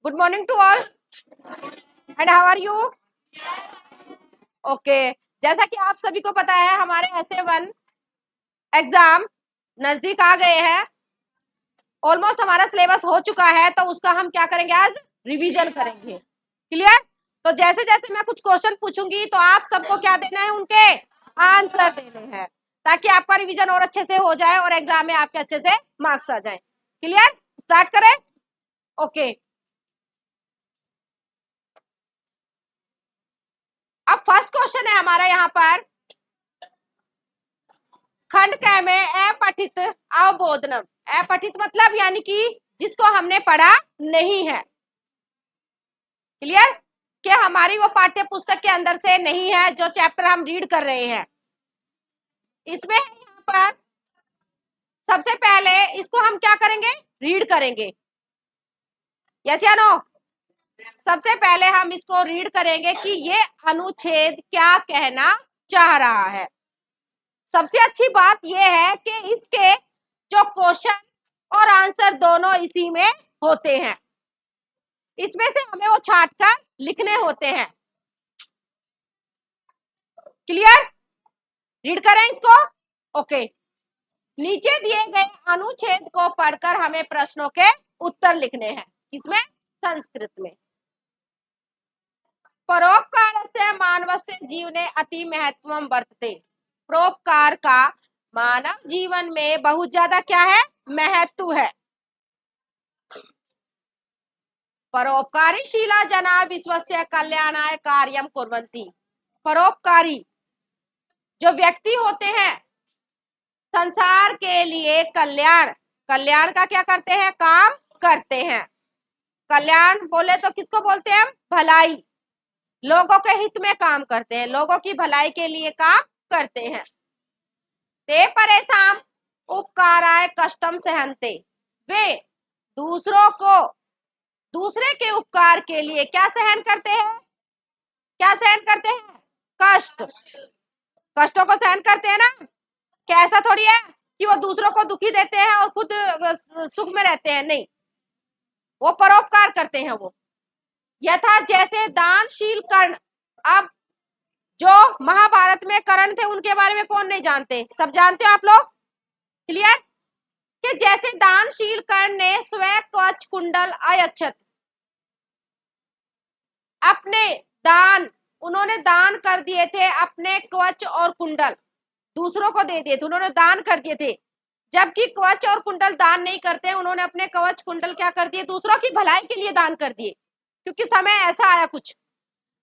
Good morning to all and how are you? Okay, जैसा कि आप सभी को पता है हमारे SA1 एग्जाम नजदीक आ गए हैं। ऑलमोस्ट हमारा सिलेबस हो चुका है, तो उसका हम क्या करेंगे, आज रिवीजन करेंगे। क्लियर? तो जैसे जैसे मैं कुछ क्वेश्चन पूछूंगी तो आप सबको क्या देना है, उनके आंसर देने हैं, ताकि आपका रिवीजन और अच्छे से हो जाए और एग्जाम में आपके अच्छे से मार्क्स आ जाए। क्लियर? स्टार्ट करें। ओके, अब फर्स्ट क्वेश्चन है हमारा यहाँ पर, खंड क में अपठित अवबोधनम। अपठित मतलब यानी कि जिसको हमने पढ़ा नहीं है। क्लियर? कि हमारी वो पाठ्य पुस्तक के अंदर से नहीं है, जो चैप्टर हम रीड कर रहे हैं। इसमें यहाँ पर सबसे पहले इसको हम क्या करेंगे, रीड करेंगे। यस या नो? सबसे पहले हम इसको रीड करेंगे कि ये अनुच्छेद क्या कहना चाह रहा है। सबसे अच्छी बात यह है कि इसके जो क्वेश्चन और आंसर दोनों इसी में होते हैं। इसमें से हमें वो छांट कर लिखने होते हैं। क्लियर? रीड करें इसको। ओके, नीचे दिए गए अनुच्छेद को पढ़कर हमें प्रश्नों के उत्तर लिखने हैं। इसमें संस्कृत में, परोपकार से मानवस्य जीवने अति महत्वम वर्तते। परोपकार का मानव जीवन में बहुत ज्यादा क्या है, महत्व है। परोपकारीशीला जना विश्वस्य कल्याणाय कार्यम कुर्वन्ति। परोपकारी जो व्यक्ति होते हैं संसार के लिए कल्याण, कल्याण का क्या करते हैं, काम करते हैं। कल्याण बोले तो किसको बोलते हैं हम, भलाई। लोगों के हित में काम करते हैं, लोगों की भलाई के लिए काम करते हैं। ते परेशान उपकाराय कष्टम सहनते। वे दूसरों को, दूसरे के उपकार के लिए क्या सहन करते हैं, क्या सहन करते हैं, कष्ट। कष्टों को सहन करते हैं ना। क्या ऐसा थोड़ी है कि वो दूसरों को दुखी देते हैं और खुद सुख में रहते हैं, नहीं, वो परोपकार करते हैं। वो यथा जैसे दानशील कर्ण। अब जो महाभारत में कर्ण थे उनके बारे में कौन नहीं जानते, सब जानते हो आप लोग। क्लियर? कि जैसे दानशील कर्ण ने स्वयं कवच कुंडल अयच्छत, अपने दान, उन्होंने दान कर दिए थे अपने कवच और कुंडल, दूसरों को दे दिए थे, उन्होंने दान कर दिए थे। जबकि कवच और कुंडल दान नहीं करते, उन्होंने अपने कवच कुंडल क्या कर दिए, दूसरों की भलाई के लिए दान कर दिए, क्योंकि समय ऐसा आया कुछ।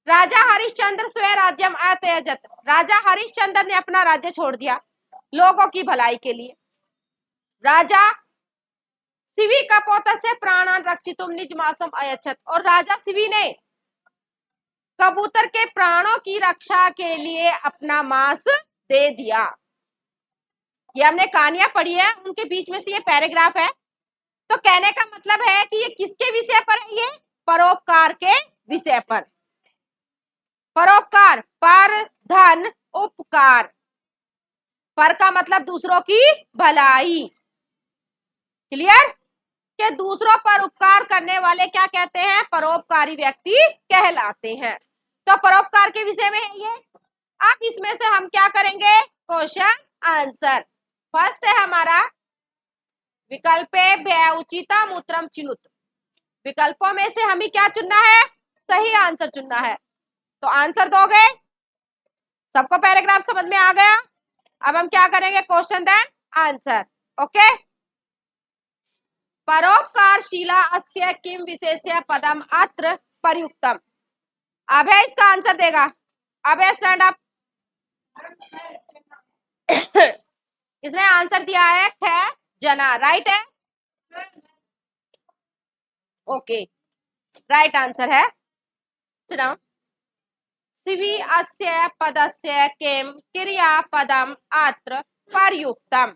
राजा हरिश्चंद्र स्वयं राज्यम अत्यजत। राजा हरिश्चंद्र ने अपना राज्य छोड़ दिया लोगों की भलाई के लिए। राजा शिवी कपोत से प्राणान रक्षितुम निज मासम अयच्छत। और राजा शिवी ने कबूतर के प्राणों की रक्षा के लिए अपना मांस दे दिया। ये हमने कहानियां पढ़ी है, उनके बीच में से ये पैराग्राफ है। तो कहने का मतलब है कि ये किसके विषय पर है, ये परोपकार के विषय पर। परोपकार, पर धन उपकार, पर का मतलब दूसरों की भलाई। क्लियर? कि दूसरों पर उपकार करने वाले क्या कहते हैं, परोपकारी व्यक्ति कहलाते हैं। तो परोपकार के विषय में है ये। अब इसमें से हम क्या करेंगे, क्वेश्चन आंसर। फर्स्ट है हमारा विकल्पे व्यउचिता मूत्रम चिनुत। विकल्पों में से हमें क्या चुनना है, सही आंसर चुनना है। तो आंसर दोगे, सबको पैराग्राफ समझ में आ गया। अब हम क्या करेंगे, क्वेश्चन देन आंसर। ओके, परोपकारशीला अस्य किम विशेष्य पदम अत्र प्रयुक्तम। अब है इसका आंसर देगा। अब है स्टैंड अप। इसने आंसर दिया है ख जना, राइट है। ओके, राइट आंसर है। सुनाओ, शिवी अस्य पदस्य किम क्रियापदम अत्र प्रयुक्तम।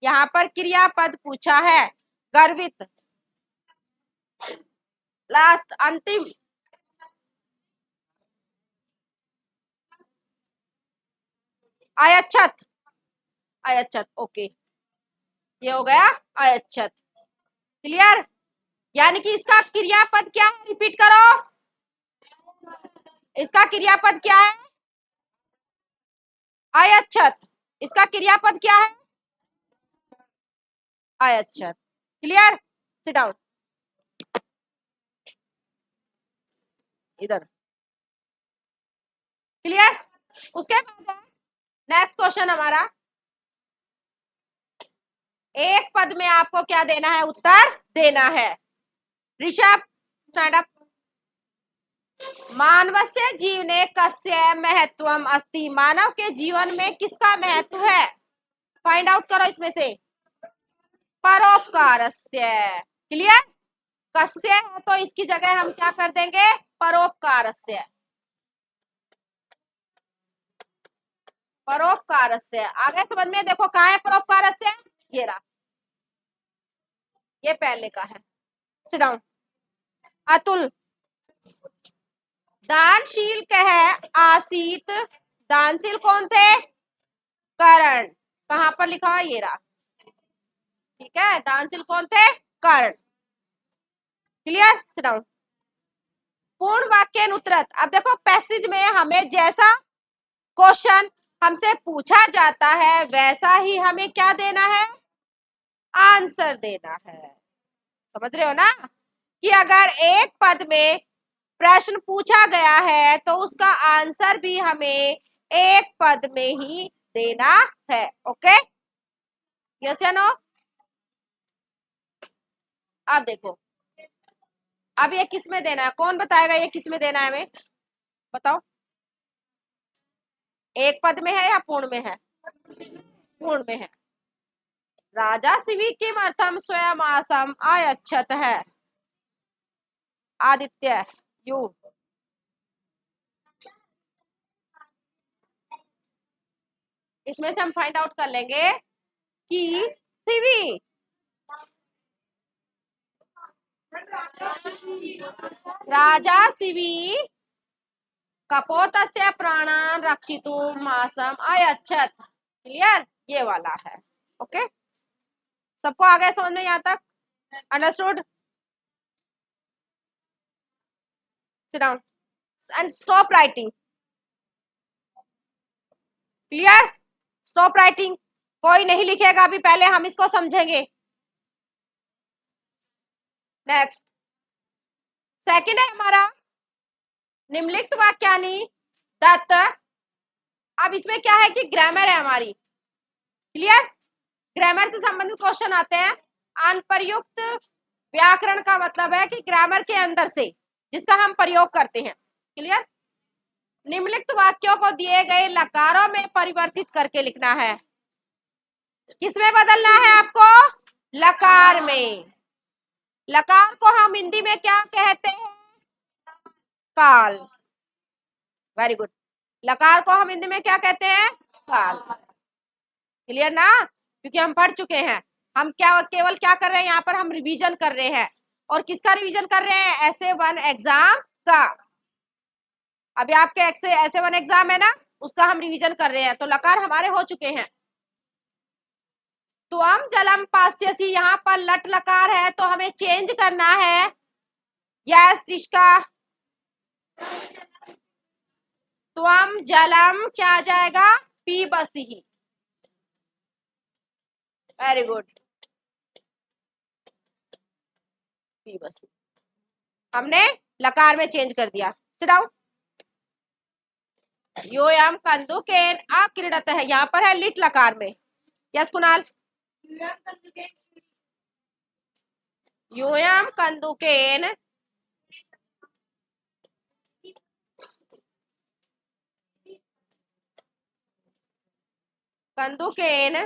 यहाँ पर क्रियापद पूछा है, गर्वित, लास्ट अंतिम, अयच्छत। अयच्छत, ओके, ये हो गया अयच्छत। क्लियर? यानी कि इसका क्रियापद क्या है, रिपीट करो। इसका क्रियापद क्या है? अयच्छत। इसका क्रियापद क्या है? अयच्छत। क्लियर? Sit down. इधर। क्लियर? उसके बाद नेक्स्ट क्वेश्चन हमारा, एक पद में आपको क्या देना है, उत्तर देना है। Rishabh stand up. मानवस्य जीवने कस्य महत्वम अस्ति, मानव के जीवन में किसका महत्व है? फाइंड आउट करो इसमें से। परोपकारस्य। क्लियर? कस्य है तो इसकी जगह हम क्या कर देंगे, परोपकारस्य। परोपकारस्य आगे समझ में, देखो कहाँ है परोपकारस्य, ये रहा, ये पहले का है। Sit down. अतुल, दानशील कह आसीत, दानशील कौन थे? कर्ण। कहां पर लिखा हुआ, ये रहा। ठीक है, दानशील कौन थे? कर्ण। क्लियर? Sit down. पूर्ण वाक्य उत्तरत। अब देखो पैसेज में हमें जैसा क्वेश्चन हमसे पूछा जाता है वैसा ही हमें क्या देना है, आंसर देना है। समझ रहे हो ना, कि अगर एक पद में प्रश्न पूछा गया है तो उसका आंसर भी हमें एक पद में ही देना है। ओके, यस या नो? अब देखो, अब ये किस में देना है, कौन बताएगा ये किस में देना है हमें, बताओ। एक पद में है या पूर्ण में है? पूर्ण में है। राजा शिवी किम अर्थम स्वयं आसम अयच्छत है। आदित्य, यू। इसमें से हम फाइंड आउट कर लेंगे कि शिवी, राजा शिवी कपोतस्य प्राणान रक्षितुम मासम अयच्छत। क्लियर? ये वाला है। ओके, सबको आ गया समझ में यहाँ तक? Understood? Sit down and stop writing. Clear? Stop writing. कोई नहीं लिखेगा अभी, पहले हम इसको समझेंगे। नेक्स्ट सेकंड है हमारा, निम्नलिखित वाक्यानि दत्त। अब इसमें क्या है कि ग्रामर है हमारी। क्लियर? ग्रामर से संबंधित क्वेश्चन आते हैं। अनप्रयुक्त व्याकरण का मतलब है कि ग्रामर के अंदर से जिसका हम प्रयोग करते हैं। क्लियर? निम्नलिखित वाक्यों को दिए गए लकारों में परिवर्तित करके लिखना है। किसमें बदलना है आपको? लकार में। लकार को हम हिंदी में क्या कहते हैं? काल। Very good. लकार को हम हिंदी में क्या कहते हैं? काल। क्लियर ना? क्योंकि हम पढ़ चुके हैं। हम क्या केवल क्या कर रहे हैं यहाँ पर, हम रिवीजन कर रहे हैं। और किसका रिवीजन कर रहे हैं? ऐसे 1 एग्जाम का। अभी आपके ऐसे 1 एग्जाम है ना, उसका हम रिवीजन कर रहे हैं। तो लकार हमारे हो चुके हैं। त्वम जलम पास्यसि, यहाँ पर लट लकार है तो हमें चेंज करना है। यस त्रिष्का, त्वम जलम क्या आ जाएगा? पीबसी। वेरी गुड, पीबसी। हमने लकार में चेंज कर दिया। Sit down. योयम कंदुकेन अक्रीडत है, यहाँ पर है लिट लकार में। यस कुणाल। योयम कंदुकेन कंदुकेन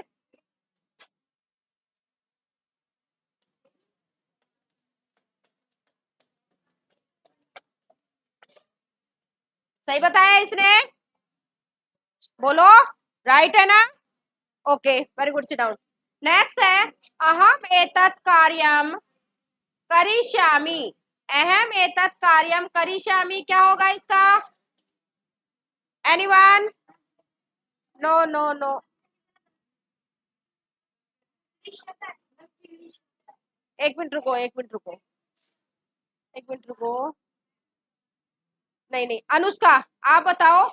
सही बताया इसने, बोलो। राइट है ना? Okay, very good, sit down. Next है, अहम एतत् कार्यम करिष्यामि। अहम एतत् कार्यम करिष्यामि क्या होगा इसका? एनीवन? नो नो नो, एक मिनट रुको, एक मिनट रुको। मिनट रुको, नहीं नहीं, अनुष्का आप बताओ,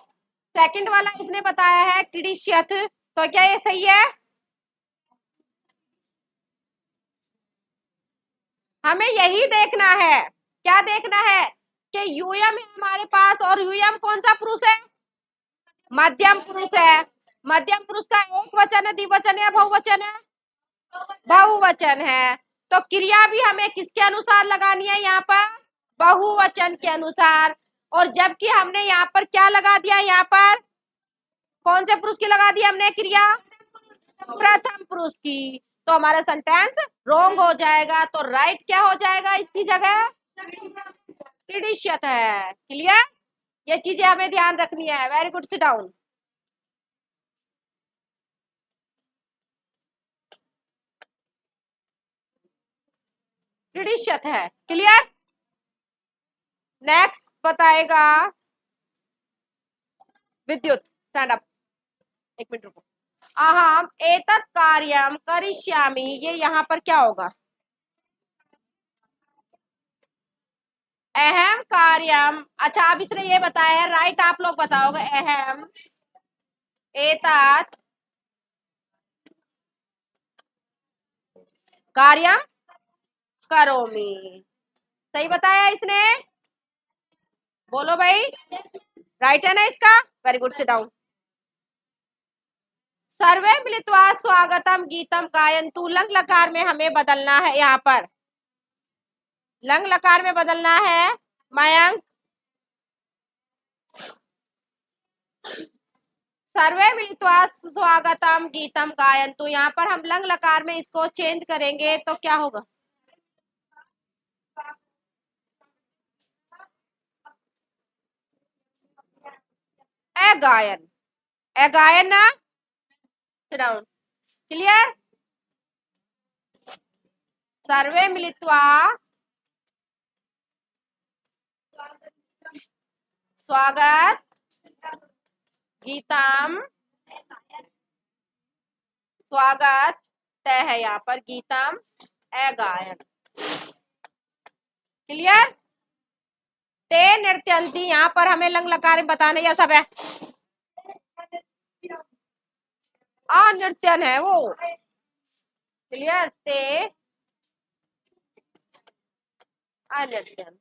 सेकंड वाला इसने बताया है क्रीडिशियत, तो क्या ये सही है? हमें यही देखना है, क्या देखना है कि यूएम है हमारे पास, और यूएम कौन सा पुरुष है? मध्यम पुरुष है। मध्यम पुरुष का एक वचन है, द्विवचन है, बहुवचन है? बहुवचन है। तो क्रिया भी हमें किसके अनुसार लगानी है यहाँ पर? बहुवचन के अनुसार। और जबकि हमने यहाँ पर क्या लगा दिया, यहाँ पर कौन से पुरुष की लगा दी हमने क्रिया? प्रथम पुरुष की। तो हमारा सेंटेंस रॉन्ग हो जाएगा, तो राइट क्या हो जाएगा इसकी जगह? क्रीडिशियत है। क्लियर? ये चीजें हमें ध्यान रखनी है। Very good, sit down. क्रीडिशियत है। क्लियर? नेक्स्ट बताएगा विद्युत, स्टैंड अप, एक मिनट रुको। अहम एतत् कार्यम करिष्यामि, ये यहाँ पर क्या होगा? अहम कार्यम। अच्छा, अब इसने ये बताया है, राइट आप लोग बताओगे। अहम एतत् कार्यम करोमि, सही बताया इसने? बोलो भाई, राइट है ना इसका? Very good, sit down. सर्वे मिलित्वा स्वागतम गीतम गायन्तु, लंग लकार में हमें बदलना है, यहाँ पर लंग लकार में बदलना है। मयंक, सर्वे मिलित्वा स्वागतम गीतम गायन्तु, यहाँ पर हम लंग लकार में इसको चेंज करेंगे तो क्या होगा? अगायन, अगायन ना? Sit down. क्लियर? सर्वे मिलित्वा स्वागत गीतम, स्वागत तय है यहाँ पर, गीतम अगायन। क्लियर? ते नृत्यंती, यहाँ पर हमें लंग लकार में बताने, यह सब है अनृत्यन है वो। क्लियर? ते अनृत्यन।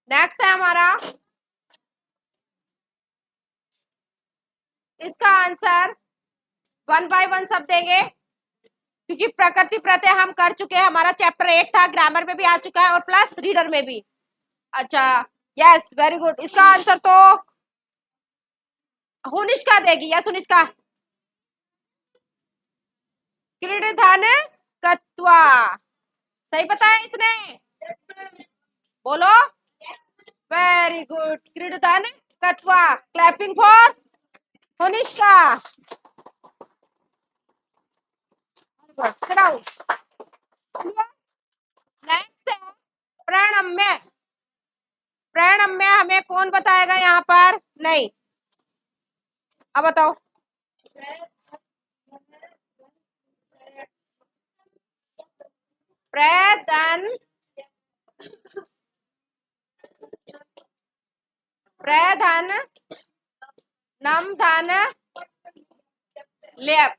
नेक्स्ट है हमारा, इसका आंसर वन बाय वन सब देंगे, क्योंकि प्रकृति प्रत्यय हम कर चुके हैं, हमारा चैप्टर 8 था, ग्रामर में भी आ चुका है और प्लस रीडर में भी। अच्छा, यस, वेरी गुड। इसका आंसर तो हुनिष्का देगी। यस, हुनिष्का। क्रीडधन कत्वा, सही बताया इसने? बोलो, वेरी गुड, क्रीडधन कत्वा। Clapping for Hunishka. नेक्स्ट है प्रणम्य। प्रणम्य हमें कौन बताएगा यहाँ पर? नहीं, अब बताओ। प्रधन, प्रधन नम धन लेप,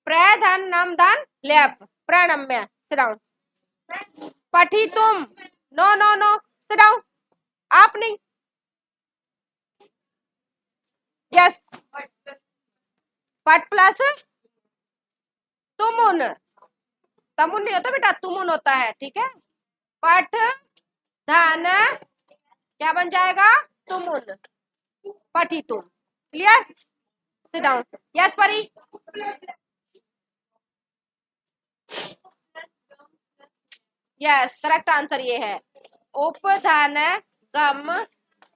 प्रधन नम धन लेप, प्रणम्य। Sit down. पठितुम, no no no, sit down. आप नहीं, यस, पट प्लस तुमुन, तमुन नहीं होता बेटा, तुमुन होता है, ठीक है? पठ धन क्या बन जाएगा? तुमुन, पठितुम। क्लियर? Sit down. यस परी, यस, करेक्ट आंसर ये है, उपधन गम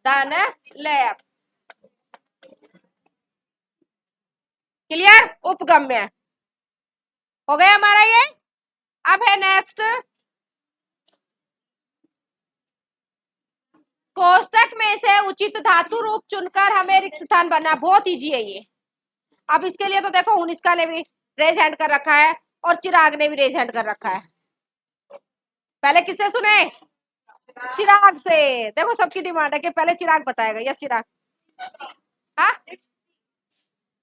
धन लय। क्लियर? उपगम्य हो गया हमारा ये। अब है नेक्स्ट, कोष्टक में से उचित धातु रूप चुनकर हमें रिक्त स्थान बनना। बहुत इजी है ये। अब इसके लिए तो देखो हुनिष्का ने भी रेज हैंड कर रखा है, और चिराग ने भी रेज हैंड कर रखा है। पहले किससे सुने? चिराग से। देखो सबकी डिमांड है कि पहले चिराग बताएगा। यस चिराग। हाँ,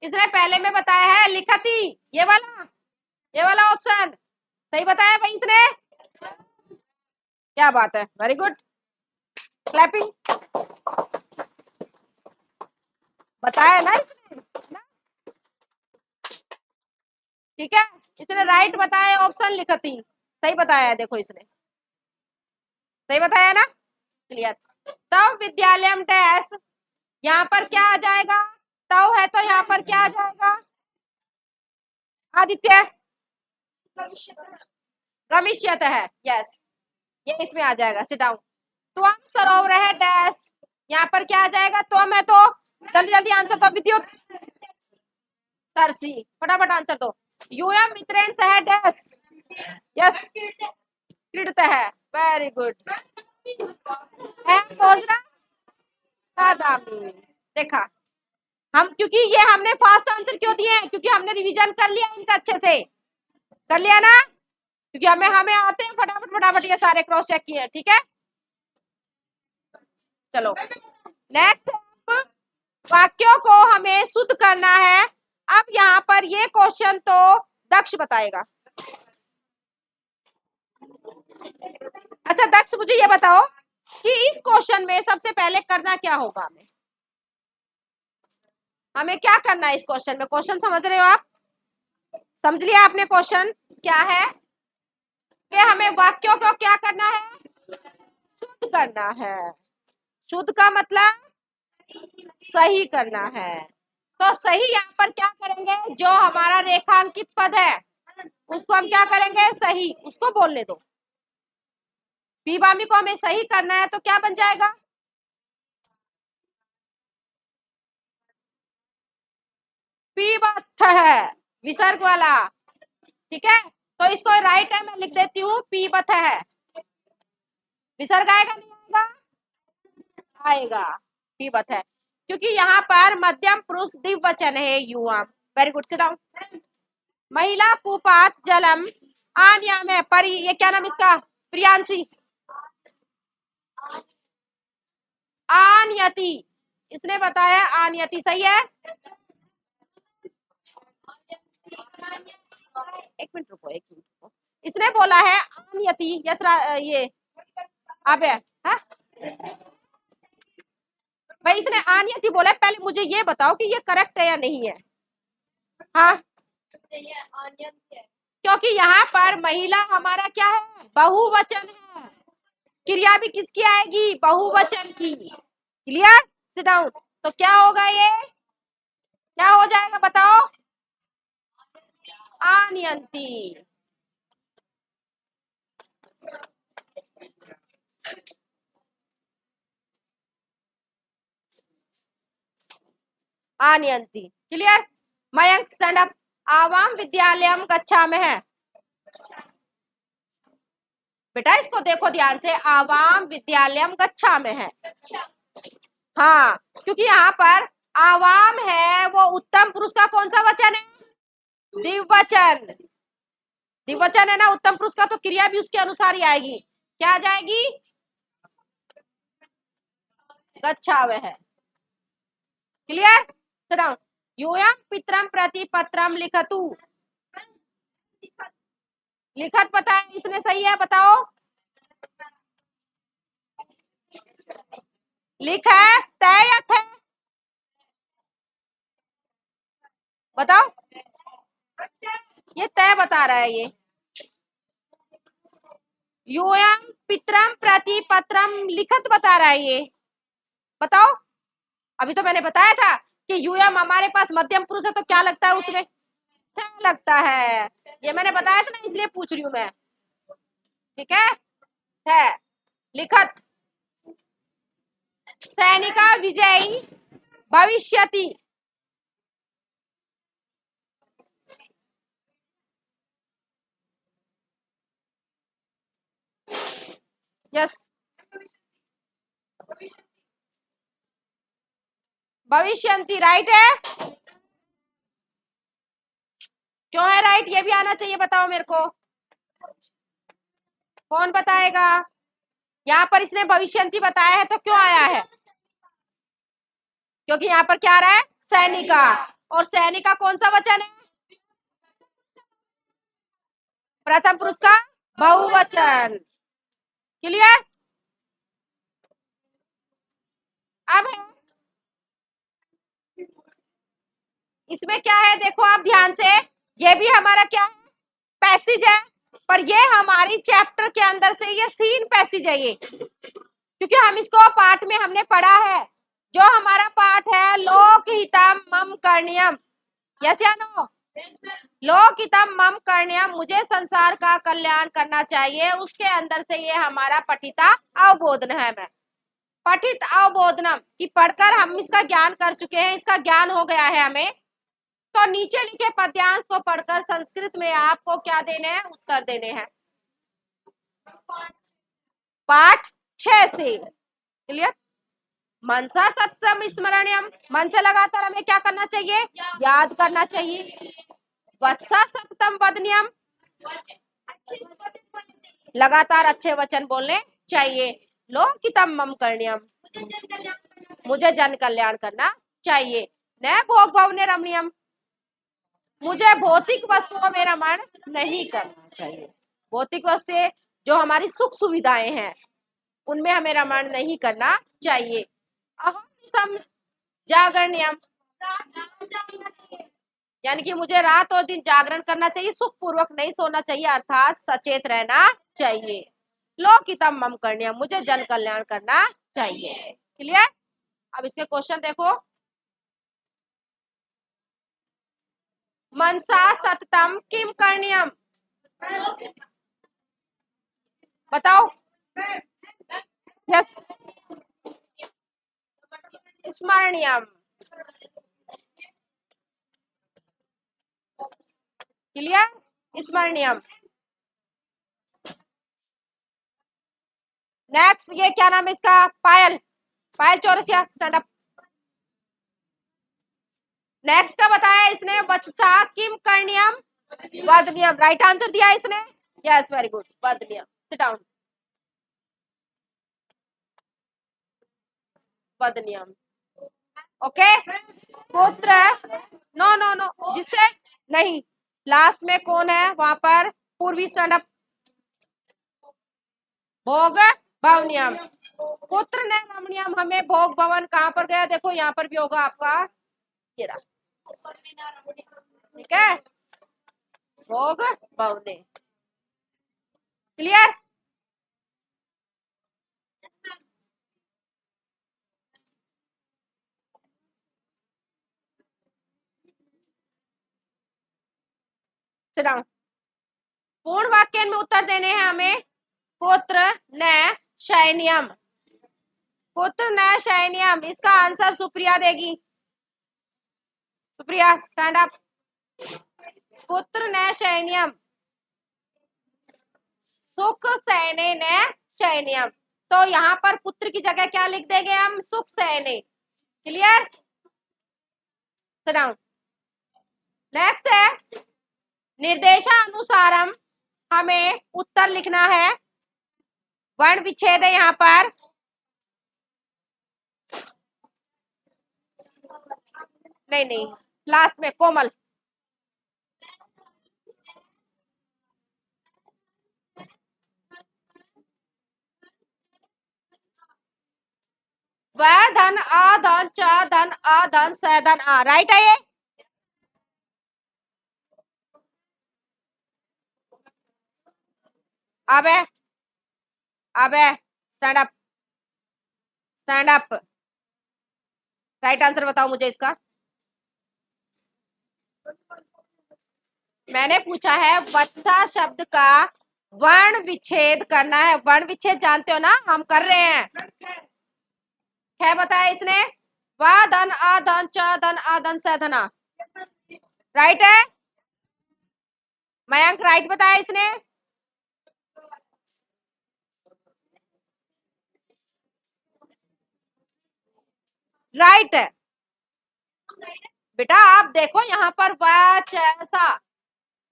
इसने पहले में बताया है लिखती, ये वाला ऑप्शन सही बताया भाई इसने। क्या बात है, वेरी गुड, क्लैपिंग। बताया ना इसने ना? ठीक है, इसने राइट बताया, ऑप्शन लिखती सही बताया है। देखो इसने सही बताया ना, क्लियर। तब विद्यालयम डैश, यहाँ पर क्या आ जाएगा? तव है तो यहाँ पर क्या आ जाएगा? आदित्य, गमिष्यत है, यस, ये इसमें आ जाएगा। Sit down. त्वम सरोवर है डैश, यहाँ पर क्या आ जाएगा? त्वम है तो जल्दी जल्दी आंसर दो। विद्युत तरसी, फटाफट आंसर दो। यूएम मित्रेन सह डैश, यस, क्रीडत है, वेरी गुड। है भोजरा बादामी। देखा, हम क्योंकि ये हमने फास्ट आंसर क्यों दिए हैं? क्योंकि हमने रिवीजन कर लिया इनका, अच्छे से कर लिया ना, क्योंकि हमें हमें आते हैं फटाफट फटाफट ये सारे क्रॉस चेक किए। ठीक है, चलो नेक्स्ट। वाक्यों को हमें शुद्ध करना है। अब यहाँ पर ये क्वेश्चन तो दक्ष बताएगा। अच्छा दक्ष, मुझे ये बताओ कि इस क्वेश्चन में सबसे पहले करना क्या होगा? हमें क्या करना है इस क्वेश्चन में? क्वेश्चन समझ रहे हो आप? समझ लिया आपने क्वेश्चन क्या है? कि हमें वाक्यों को क्या करना है? शुद्ध करना है। शुद्ध का मतलब सही करना है। तो सही यहाँ पर क्या करेंगे? जो हमारा रेखांकित पद है उसको हम क्या करेंगे? सही, उसको बोलने दो। पीवामी को हमें सही करना है तो क्या बन जाएगा? पीबथ है, विसर्ग वाला। ठीक है, तो इसको राइट है, मैं लिख देती हूँ पीबथ है। विसर्ग आएगा नहीं आएगा? आएगा, पीबथ है, क्योंकि यहाँ पर मध्यम पुरुष द्विवचन है युवा। Very good, sit down. महिला कुपात जलम आन्याम है परी, ये क्या नाम इसका? प्रियांशी। आनयति, इसने बताया आनयति सही है। एक मिनट रुको, एक मिनट रुको, इसने बोला है आनयति। यस ये अब है, हाँ? भाई इसने आनयति बोला है, पहले मुझे ये बताओ कि ये करेक्ट है या नहीं है। हाँ, क्योंकि यहाँ पर महिला हमारा क्या है? बहुवचन है। क्रिया भी किसकी आएगी? बहुवचन की। Clear, sit down. तो क्या होगा ये? क्या हो जाएगा बताओ? आनयंती। आनयंती, क्लियर। Mayank stand up. आवाम विद्यालयम कक्षा में है। बेटा इसको देखो ध्यान से, आवाम विद्यालयम कक्षा में है। हाँ, क्योंकि यहाँ पर आवाम है वो उत्तम पुरुष का कौन सा वचन है? द्विवचन। द्विवचन है ना उत्तम पुरुष का, तो क्रिया भी उसके अनुसार ही आएगी। क्या आ जाएगी? गच्छावे है। Clear, sit down. यूयं पितरम प्रति पत्रम लिखतु। लिखत पता है इसने सही है, बताओ। लिखा है तय या थे? बताओ, ये तय बता रहा है ये। यूयं पितरम प्रति पत्रम लिखत बता रहा है ये, बताओ। अभी तो मैंने बताया था कि यूयम हमारे पास मध्यम पुरुष है तो क्या लगता है उसमें? थे लगता है। ये मैंने बताया था ना, इसलिए पूछ रही हूँ मैं। ठीक है, है लिखत। सैनिका विजयी भविष्यति। यस, भविष्यंति राइट है। क्यों है राइट, ये भी आना चाहिए, बताओ मेरे को, कौन बताएगा। यहाँ पर इसने भविष्यंती बताया है तो क्यों आया है, क्योंकि यहाँ पर क्या आ रहा है, सैनिका, और सैनिका कौन सा वचन है, प्रथम पुरुष का बहुवचन। क्लियर। अब है इसमें क्या है, देखो आप ध्यान से, ये भी हमारा क्या है, पैसेज है, पर ये हमारी चैप्टर के अंदर से ये सीन पैसेज है ये, क्योंकि हम इसको पाठ में हमने पढ़ा है। जो हमारा पाठ है लोकहितम मम करणीयम, यस या नो, लोकहितम मम करणीयम, मुझे संसार का कल्याण करना चाहिए, उसके अंदर से ये हमारा पठिता अवबोधन है, मैं पठित अवबोधनम की पढ़कर हम इसका ज्ञान कर चुके हैं, इसका ज्ञान हो गया है हमें, तो नीचे लिखे पद्यांश को पढ़कर संस्कृत में आपको क्या देने हैं, उत्तर देने हैं, पाठ 6 से। क्लियर। मनसा सत्यम स्मरणीयम, मन से लगातार हमें क्या करना चाहिए, याद करना चाहिए। वत्सा सत्यम वदनीयम, लगातार अच्छे वचन बोलने चाहिए। लोकितम मम करणीयम, मुझे जन कल्याण करना चाहिए। न भोग भवने रमणीयम, मुझे भौतिक वस्तुओं में रमण नहीं करना चाहिए। भौतिक वस्तुएं जो हमारी सुख सुविधाएं हैं उनमें हमें रमण नहीं करना चाहिए। अहम जागरणीयम, यानी कि मुझे रात और दिन जागरण करना चाहिए, सुख पूर्वक नहीं सोना चाहिए, अर्थात सचेत रहना चाहिए। लोकितम मम करणीयम, मुझे जन कल्याण करना चाहिए। क्लियर। अब इसके क्वेश्चन देखो। मनसा सततम किम करणीयम, बताओ। यस, स्मरणीयम। क्लियर, स्मरणीयम। नेक्स्ट, ये क्या नाम है इसका, पायल, पायल चौरसिया, स्टैंड अप। नेक्स्ट का बताया इसने, वत्सा किम करणीयम वदनीयम, राइट आंसर दिया इसने, यस वेरी गुड, वदनीयम, सिट डाउन, वदनीयम। ओके, पुत्र, नो नो नो, जिससे नहीं, लास्ट में कौन है वहां पर, पूर्वी, स्टैंड अप, भोग भवनियम, पुत्र ने रमणीयम, हमें भोग भवन कहां पर गया, देखो यहाँ पर भी होगा आपका, ये रहा, ठीक है, भोग भवने। क्लियर। चलो, पूर्ण वाक्य में उत्तर देने हैं हमें। पुत्र न शयनियम, पुत्र न शयनियम, इसका आंसर सुप्रिया देगी। Supriya, stand up. पुत्र न शयनियम, सुख सैने न शयनियम, तो यहाँ पर पुत्र की जगह क्या लिख देंगे हम, सुख सैने। क्लियर। डाउन। नेक्स्ट है, निर्देशानुसारम, हमें उत्तर लिखना है, वर्ण विच्छेद है यहाँ पर, नहीं नहीं, लास्ट में कोमल, व धन आ धन च धन आ धन स धन आ, राइट है ये। अब है, अब है, stand up, stand up, right answer बताओ मुझे इसका। मैंने पूछा है वत्सा शब्द का वर्ण विच्छेद करना है, वर्ण विच्छेद जानते हो ना, हम कर रहे हैं, है बताया इसने, व धन आ धन च धन आ धन स धन आ, राइट है, मयंक राइट बताया इसने। राइट है बेटा, आप देखो यहाँ पर वचसा,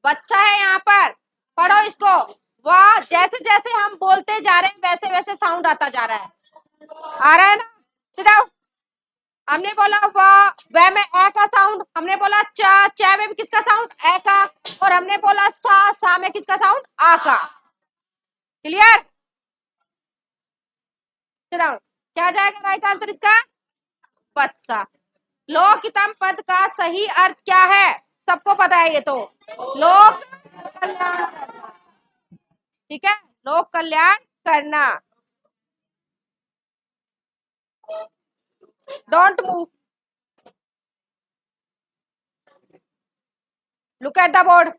वत्सा है यहाँ पर, पढ़ो इसको। वाह, जैसे जैसे हम बोलते जा रहे हैं वैसे वैसे साउंड आता जा रहा है, आ रहा है ना। Sit down. हमने बोला वाह, वह में ए का साउंड, हमने बोला चा में भी किसका साउंड, ए का, और हमने बोला सा में किसका साउंड, आ का। क्लियर। Sit down. क्या जाएगा राइट आंसर इसका, वत्सा। लोकहितम पद का सही अर्थ क्या है, सबको पता है ये तो, लोक कल्याण करना। ठीक है, लोक कल्याण करना। Don't move, look at the board.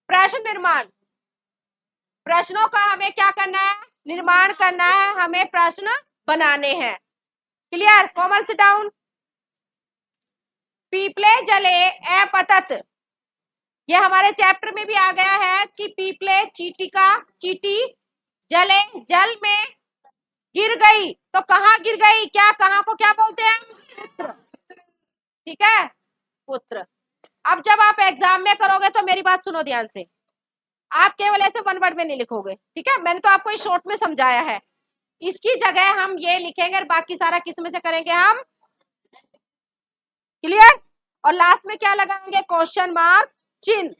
प्रश्न निर्माण, प्रश्नों का हमें क्या करना है, निर्माण करना है, हमें प्रश्न बनाने हैं। क्लियर। कोमल सिट डाउन। पीपले जले ए पतत, ये हमारे चैप्टर में भी आ गया है कि पीपले चीटी का, चीटी जले जल में गिर गई, तो कहाँ गिर गई, क्या कहाँ को क्या बोलते हैं, पुत्र। ठीक है, पुत्र। अब जब आप एग्जाम में करोगे तो मेरी बात सुनो ध्यान से, आप केवल ऐसे वन वर्ड में नहीं लिखोगे, ठीक है, मैंने तो आपको इस शॉर्ट में समझाया है। इसकी जगह हम ये लिखेंगे और बाकी सारा किस में से करेंगे हम, क्लियर। और लास्ट में क्या लगाएंगे, क्वेश्चन मार्क चिन्ह,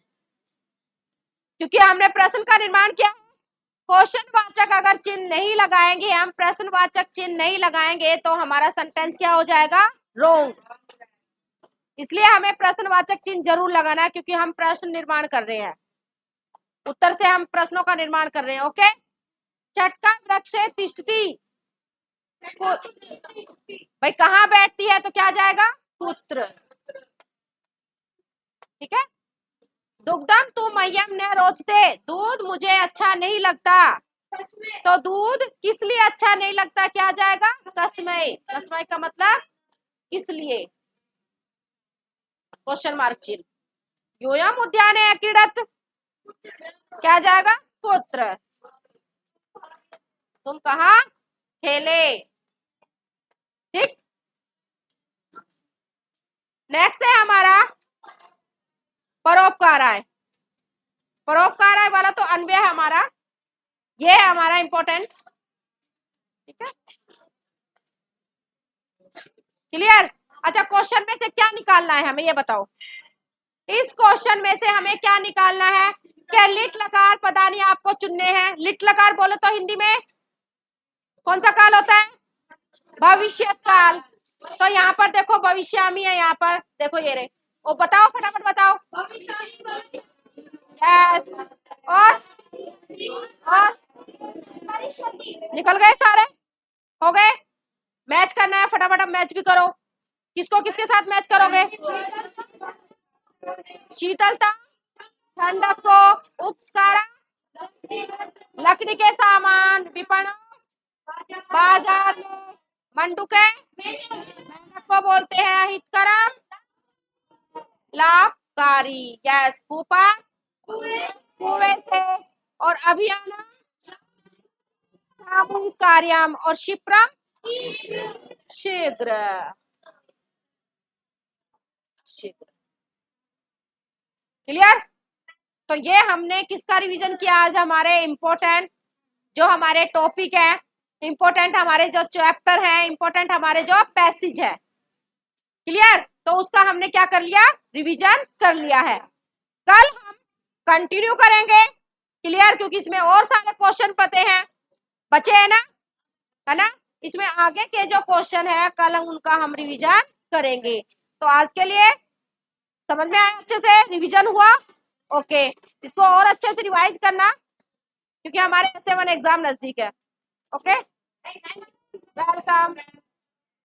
क्योंकि हमने प्रश्न का निर्माण किया। क्वेश्चन वाचक अगर चिन्ह नहीं लगाएंगे, हम प्रश्नवाचक चिन्ह नहीं लगाएंगे, तो हमारा सेंटेंस क्या हो जाएगा, रॉन्ग। इसलिए हमें प्रश्नवाचक चिन्ह जरूर लगाना है, क्योंकि हम प्रश्न निर्माण कर रहे हैं, उत्तर से हम प्रश्नों का निर्माण कर रहे हैं। ओके। चटका वृक्ष से तिष्ठती, भाई कहाँ बैठती है, तो क्या जाएगा, पुत्र। ठीक है। दुग्धम तू मह्यम न रोचते, दूध मुझे अच्छा नहीं लगता, तो दूध किस लिए अच्छा नहीं लगता, क्या जाएगा, कस्मै। कस्मै का मतलब किस लिए, क्वेश्चन मार्क चिन्ह। योयम उद्याने क्रीडत, क्या जाएगा, पुत्र। तुम कहाँ खेले। ठीक। नेक्स्ट है हमारा परोपकाराय। परोपकाराय वाला तो अन्वय है हमारा, ये है हमारा इंपॉर्टेंट। ठीक है, क्लियर। अच्छा, क्वेश्चन में से क्या निकालना है हमें, ये बताओ। इस क्वेश्चन में से हमें क्या निकालना है, क्या लिट लकार पदानी आपको चुनने हैं। लिट लकार बोलो तो हिंदी में कौन सा काल होता है, भविष्य काल। तो यहाँ पर देखो भविष्यामी है, यहाँ पर देखो ये रहे, वो बताओ फटाफट बताओ। यस। और निकल गए सारे, हो गए। मैच करना है, फटाफट अब मैच भी करो। किसको किसके साथ मैच करोगे, शीतलता, ठंडक को, उपस्कारा, लकड़ी के सामान, विपणन, बाजार में, मंडुके, मेहनत को बोलते हैं हितकरम, लाभकारी। यस। कूपा, कुएं से, और अभियान, सामूहिक कार्यम, और क्षिप्रम, शीघ्र। शीघ्र। क्लियर। तो ये हमने किसका रिवीजन किया आज, हमारे इंपॉर्टेंट जो हमारे टॉपिक है, इंपॉर्टेंट हमारे जो चैप्टर है, इंपॉर्टेंट हमारे जो पैसेज है। क्लियर। तो उसका हमने क्या कर लिया, रिवीजन कर लिया है। कल हम कंटिन्यू करेंगे। क्लियर, क्योंकि इसमें और सारे क्वेश्चन पते हैं, बचे हैं ना, है ना। इसमें आगे के जो क्वेश्चन है कल उनका हम रिवीजन करेंगे। तो आज के लिए समझ में आया, अच्छे से रिवीजन हुआ। ओके, इसको और अच्छे से रिवाइज करना, क्योंकि हमारे S7 एग्जाम नजदीक है। Okay, welcome.